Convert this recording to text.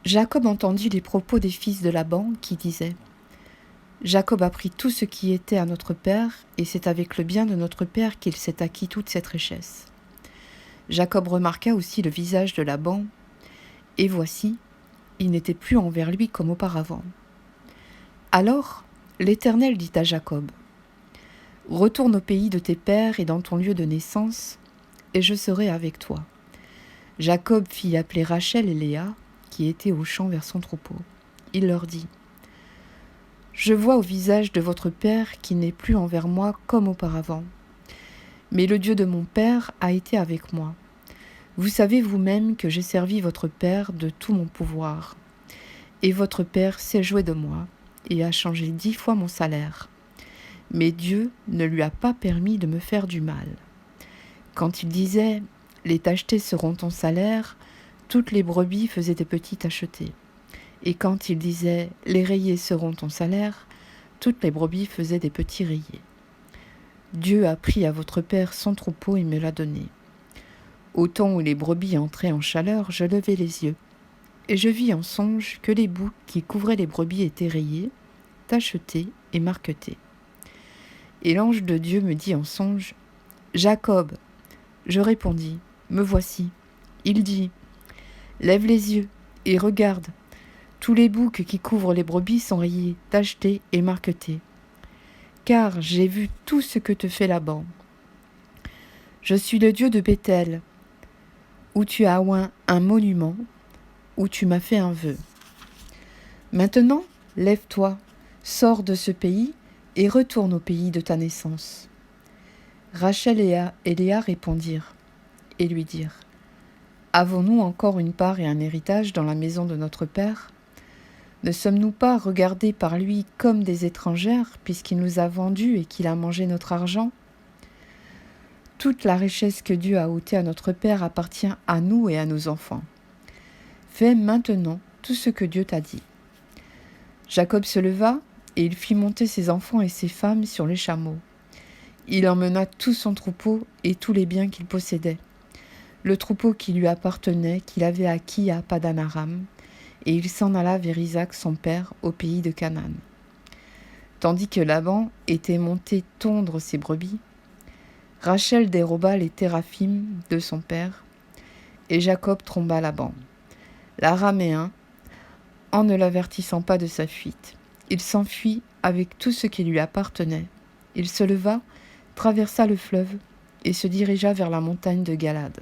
Jacob entendit les propos des fils de Laban qui disaient « Jacob a pris tout ce qui était à notre père, et c'est avec le bien de notre père qu'il s'est acquis toute cette richesse. » Jacob remarqua aussi le visage de Laban, et voici, il n'était plus envers lui comme auparavant. Alors l'Éternel dit à Jacob « Retourne au pays de tes pères et dans ton lieu de naissance, et je serai avec toi. » Jacob fit appeler Rachel et Léa, qui étaient au champ vers son troupeau. Il leur dit « Je vois au visage de votre père qu'il n'est plus envers moi comme auparavant. Mais le Dieu de mon père a été avec moi. Vous savez vous-même que j'ai servi votre père de tout mon pouvoir. Et votre père s'est joué de moi et a changé 10 fois mon salaire. Mais Dieu ne lui a pas permis de me faire du mal. Quand il disait « Les tachetés seront ton salaire », toutes les brebis faisaient des petits tachetés. Et quand il disait « Les rayés seront ton salaire », toutes les brebis faisaient des petits rayés. Dieu a pris à votre père son troupeau et me l'a donné. Au temps où les brebis entraient en chaleur, je levai les yeux, et je vis en songe que les boucs qui couvraient les brebis étaient rayés, tachetés et marquetés. Et l'ange de Dieu me dit en songe « Jacob !» Je répondis « Me voici !» Il dit « Lève les yeux et regarde, tous les boucs qui couvrent les brebis sont rayés, tachetés et marquetés. Car j'ai vu tout ce que te fait Laban. Je suis le Dieu de Béthel, où tu as oint un monument, où tu m'as fait un vœu. Maintenant, lève-toi, sors de ce pays et retourne au pays de ta naissance. » Rachel et Léa répondirent et lui dirent « Avons-nous encore une part et un héritage dans la maison de notre père ? Ne sommes-nous pas regardés par lui comme des étrangères, puisqu'il nous a vendus et qu'il a mangé notre argent ? Toute la richesse que Dieu a ôtée à notre père appartient à nous et à nos enfants. Fais maintenant tout ce que Dieu t'a dit. » Jacob se leva, et il fit monter ses enfants et ses femmes sur les chameaux. Il emmena tout son troupeau et tous les biens qu'il possédait, le troupeau qui lui appartenait, qu'il avait acquis à Padan-Aram, et il s'en alla vers Isaac son père au pays de Canaan. Tandis que Laban était monté tondre ses brebis, Rachel déroba les téraphim de son père, et Jacob tromba Laban, l'Araméen, en ne l'avertissant pas de sa fuite. Il s'enfuit avec tout ce qui lui appartenait. Il se leva, traversa le fleuve et se dirigea vers la montagne de Galad.